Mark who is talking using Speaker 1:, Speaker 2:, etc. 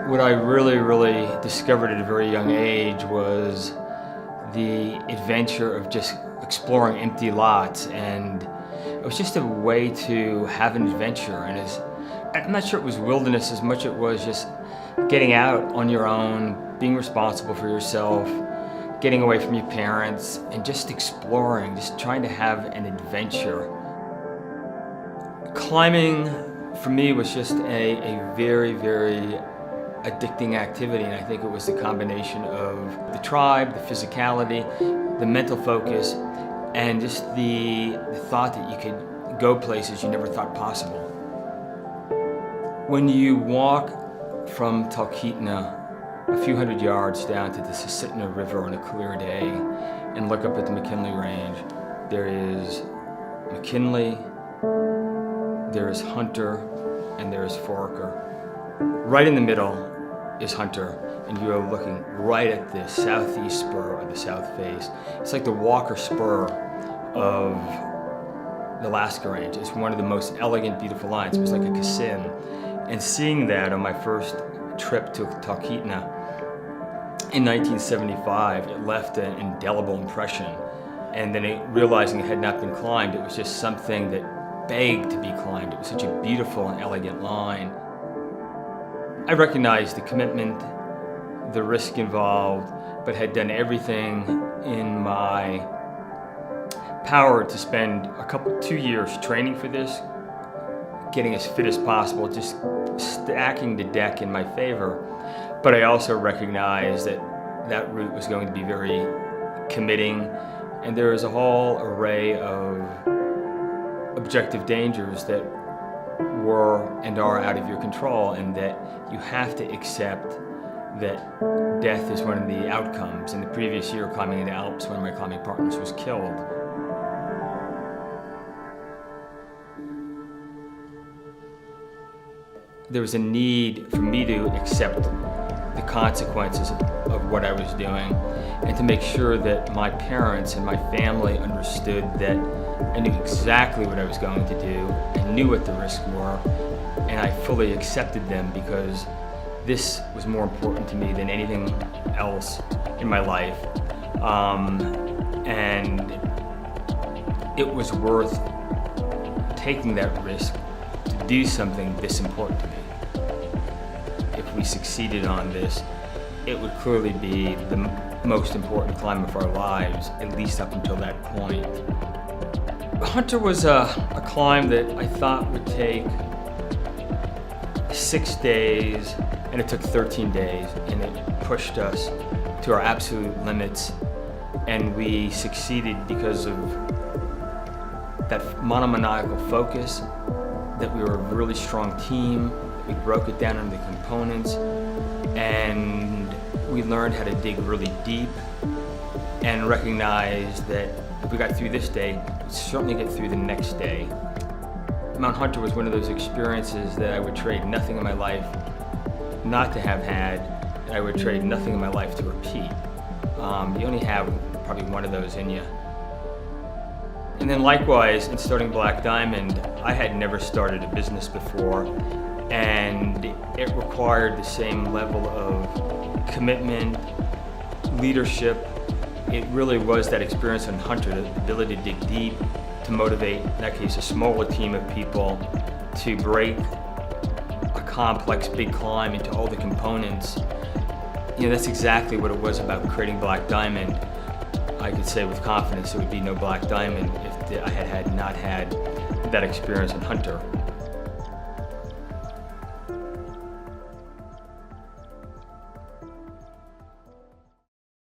Speaker 1: What I really discovered at a very young age was the adventure of just exploring empty lots, and it was just a way to have an adventure. And I'm not sure it was wilderness as much as it was just getting out on your own, being responsible for yourself, getting away from your parents, and just exploring, just trying to have an adventure. Climbing for me was just a very addicting activity, and I think it was the combination of the tribe, the physicality, the mental focus, and just the thought that you could go places you never thought possible. When you walk from Talkeetna a few hundred yards down to the Susitna River on a clear day and look up at the McKinley Range, there is McKinley, there is Hunter, and there is Foraker. Right in the middle is Hunter, and you are looking right at the southeast spur of the south face. It's like the Walker Spur of the Alaska Range. It's one of the most elegant, beautiful lines. It was like a cassin. And seeing that on my first trip to Talkeetna in 1975, it left an indelible impression. And then realizing it had not been climbed, it was just something that begged to be climbed. It was such a beautiful and elegant line. I recognized the commitment, the risk involved, but had done everything in my power to spend 2 years training for this, getting as fit as possible, just stacking the deck in my favor. But I also recognized that that route was going to be very committing, and there is a whole array of objective dangers that were and are out of your control, and that you have to accept that death is one of the outcomes. In the previous year climbing in the Alps, one of my climbing partners was killed. There was a need for me to accept the consequences of what I was doing, and to make sure that my parents and my family understood that I knew exactly what I was going to do and knew what the risks were, and I fully accepted them because this was more important to me than anything else in my life. And it was worth taking that risk to do something this important to me. If we succeeded on this, it would clearly be the most important climb of our lives, at least up until that point. Hunter was a climb that I thought would take 6 days, and it took 13 days, and it pushed us to our absolute limits, and we succeeded because of that monomaniacal focus, that we were a really strong team. We broke it down into the components, and we learned how to dig really deep and recognized that if we got through this day, we'd certainly get through the next day. Mt.Hunter was one of those experiences that I would trade nothing in my life not to have had, and I would trade nothing in my life to repeat. You only have probably one of those in you. And then likewise, in starting Black Diamond, I had never started a business before, and it required the same level of commitment, leadership. It really was that experience on Hunter, the ability to dig deep, to motivate, in that case, a smaller team of people, to break a complex big climb into all the components. That's exactly what it was about creating Black Diamond. I could say with confidence there would be no Black Diamond if I had not had that experience on Hunter.